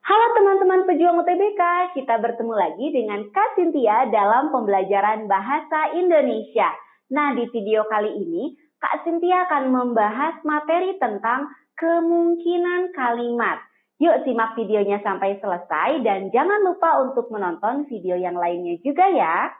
Halo teman-teman pejuang UTBK, kita bertemu lagi dengan Kak Cynthia dalam pembelajaran Bahasa Indonesia. Nah, di video kali ini, Kak Cynthia akan membahas materi tentang kemungkinan kalimat. Yuk simak videonya sampai selesai dan jangan lupa untuk menonton video yang lainnya juga ya.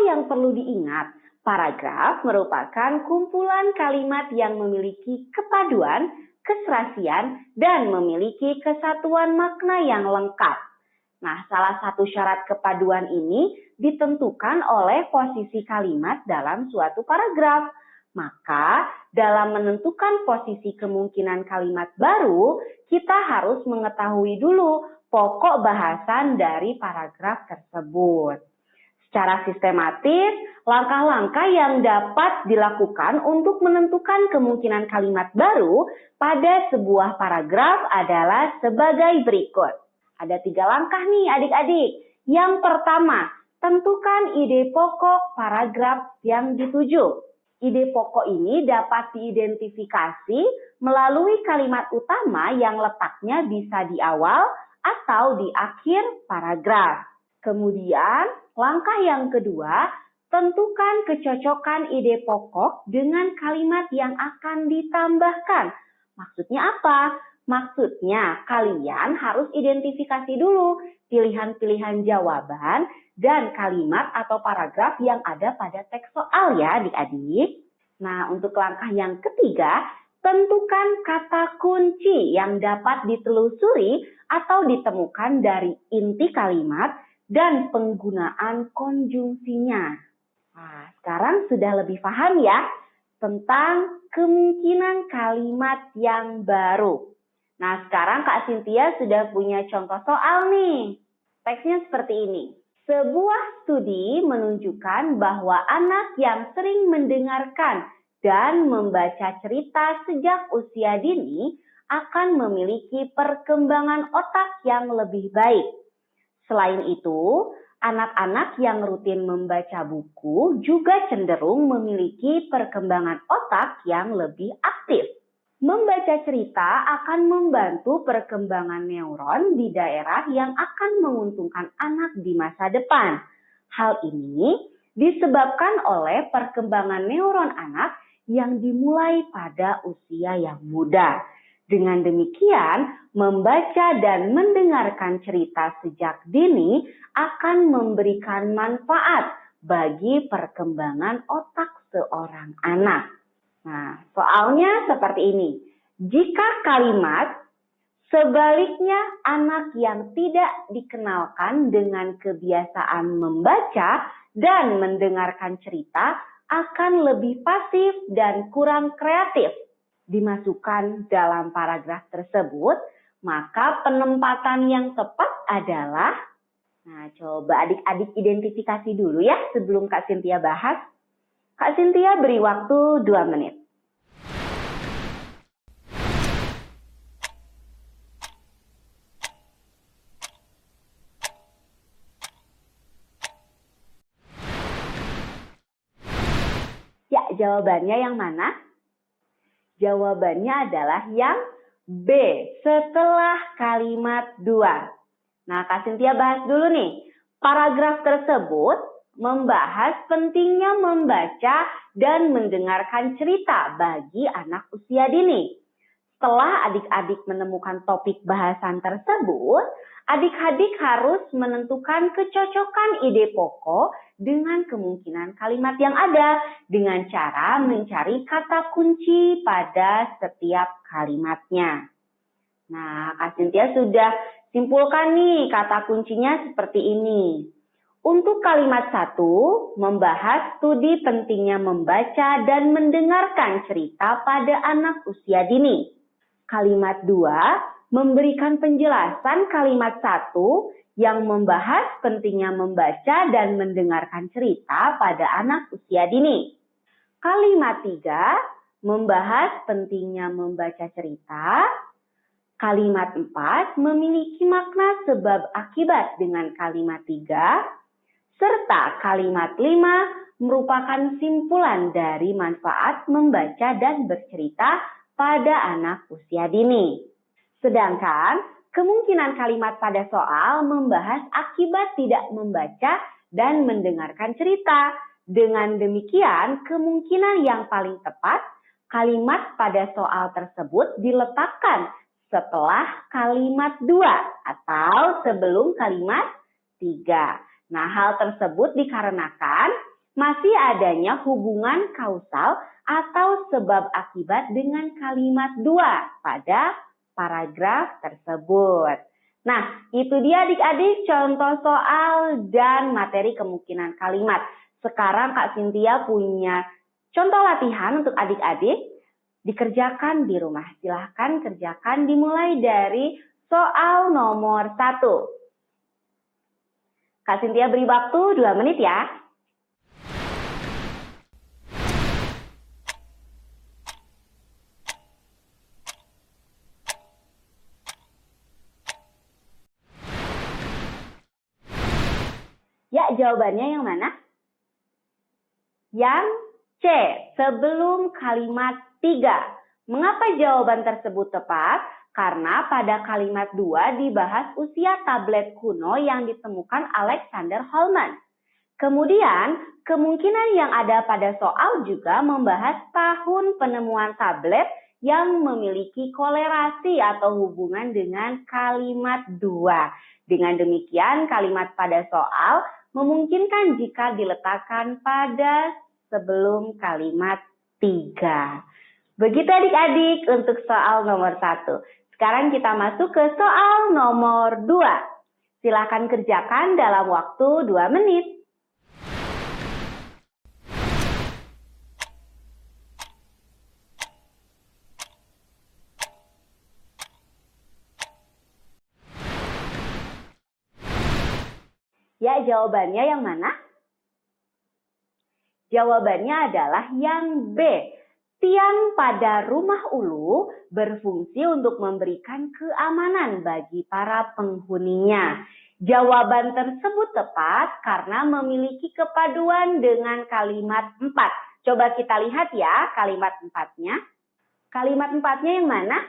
Yang perlu diingat, paragraf merupakan kumpulan kalimat yang memiliki kepaduan, keserasian, dan memiliki kesatuan makna yang lengkap. Nah, salah satu syarat kepaduan ini ditentukan oleh posisi kalimat dalam suatu paragraf. Maka, dalam menentukan posisi kemungkinan kalimat baru, kita harus mengetahui dulu pokok bahasan dari paragraf tersebut. Secara sistematis, langkah-langkah yang dapat dilakukan untuk menentukan kemungkinan kalimat baru pada sebuah paragraf adalah sebagai berikut. Ada 3 langkah nih adik-adik. Yang pertama, tentukan ide pokok paragraf yang dituju. Ide pokok ini dapat diidentifikasi melalui kalimat utama yang letaknya bisa di awal atau di akhir paragraf. Kemudian, langkah yang kedua, tentukan kecocokan ide pokok dengan kalimat yang akan ditambahkan. Maksudnya apa? Maksudnya, kalian harus identifikasi dulu pilihan-pilihan jawaban dan kalimat atau paragraf yang ada pada teks soal ya adik-adik. Nah, untuk langkah yang ketiga, tentukan kata kunci yang dapat ditelusuri atau ditemukan dari inti kalimat dan penggunaan konjungsinya. Nah, sekarang sudah lebih paham ya tentang kemungkinan kalimat yang baru. Nah, sekarang Kak Cynthia sudah punya contoh soal nih. Teksnya seperti ini. Sebuah studi menunjukkan bahwa anak yang sering mendengarkan dan membaca cerita sejak usia dini akan memiliki perkembangan otak yang lebih baik. Selain itu, anak-anak yang rutin membaca buku juga cenderung memiliki perkembangan otak yang lebih aktif. Membaca cerita akan membantu perkembangan neuron di daerah yang akan menguntungkan anak di masa depan. Hal ini disebabkan oleh perkembangan neuron anak yang dimulai pada usia yang muda. Dengan demikian, membaca dan mendengarkan cerita sejak dini akan memberikan manfaat bagi perkembangan otak seorang anak. Nah, soalnya seperti ini. Jika kalimat sebaliknya anak yang tidak dikenalkan dengan kebiasaan membaca dan mendengarkan cerita akan lebih pasif dan kurang kreatif dimasukkan dalam paragraf tersebut, maka penempatan yang tepat adalah, nah coba adik-adik identifikasi dulu ya sebelum Kak Cynthia bahas. Kak Cynthia beri waktu 2 menit. Ya, jawabannya yang mana? Jawabannya adalah yang B, setelah kalimat 2. Nah, Kak Cynthia bahas dulu nih. Paragraf tersebut membahas pentingnya membaca dan mendengarkan cerita bagi anak usia dini. Setelah adik-adik menemukan topik bahasan tersebut, adik-adik harus menentukan kecocokan ide pokok dengan kemungkinan kalimat yang ada dengan cara mencari kata kunci pada setiap kalimatnya. Nah, Kak Cynthia sudah simpulkan nih kata kuncinya seperti ini. Untuk kalimat 1, membahas studi pentingnya membaca dan mendengarkan cerita pada anak usia dini. Kalimat 2, memberikan penjelasan kalimat 1 yang membahas pentingnya membaca dan mendengarkan cerita pada anak usia dini. Kalimat 3, membahas pentingnya membaca cerita. Kalimat 4 memiliki makna sebab akibat dengan kalimat 3, serta kalimat 5 merupakan simpulan dari manfaat membaca dan bercerita pada anak usia dini. Sedangkan kemungkinan kalimat pada soal membahas akibat tidak membaca dan mendengarkan cerita. Dengan demikian, kemungkinan yang paling tepat, kalimat pada soal tersebut diletakkan setelah kalimat 2 atau sebelum kalimat 3. Nah, hal tersebut dikarenakan masih adanya hubungan kausal atau sebab akibat dengan kalimat 2 pada paragraf tersebut. Nah, itu dia adik-adik contoh soal dan materi kemungkinan kalimat. Sekarang Kak Cynthia punya contoh latihan untuk adik-adik. Dikerjakan di rumah. Silahkan kerjakan dimulai dari soal nomor 1. Kak Cynthia beri waktu 2 menit ya. Ya, jawabannya yang mana? Yang C, sebelum kalimat 3. Mengapa jawaban tersebut tepat? Karena pada kalimat 2 dibahas usia tablet kuno yang ditemukan Alexander Holman. Kemudian, kemungkinan yang ada pada soal juga membahas tahun penemuan tablet yang memiliki kolerasi atau hubungan dengan kalimat 2. Dengan demikian, kalimat pada soal memungkinkan jika diletakkan pada sebelum kalimat 3. Begitu adik-adik untuk soal nomor 1. Sekarang kita masuk ke soal nomor 2. Silakan kerjakan dalam waktu 2 menit. Ya, jawabannya yang mana? Jawabannya adalah yang B. Tiang pada rumah ulu berfungsi untuk memberikan keamanan bagi para penghuninya. Jawaban tersebut tepat karena memiliki kepaduan dengan kalimat 4. Coba kita lihat ya kalimat 4-nya. Kalimat 4-nya yang mana?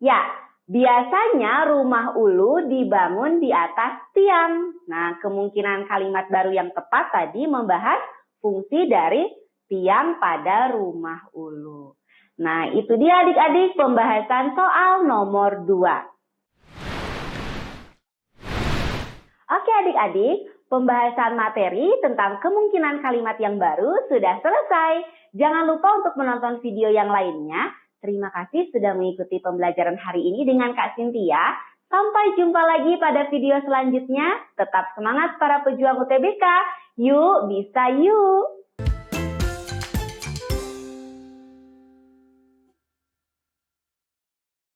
Ya, biasanya rumah ulu dibangun di atas tiang. Nah, kemungkinan kalimat baru yang tepat tadi membahas fungsi dari tiang pada rumah ulu. Nah, itu dia adik-adik pembahasan soal nomor 2. Oke adik-adik, pembahasan materi tentang kemungkinan kalimat yang baru sudah selesai. Jangan lupa untuk menonton video yang lainnya. Terima kasih sudah mengikuti pembelajaran hari ini dengan Kak Cynthia. Sampai jumpa lagi pada video selanjutnya. Tetap semangat para pejuang UTBK. Yuk, bisa yuk!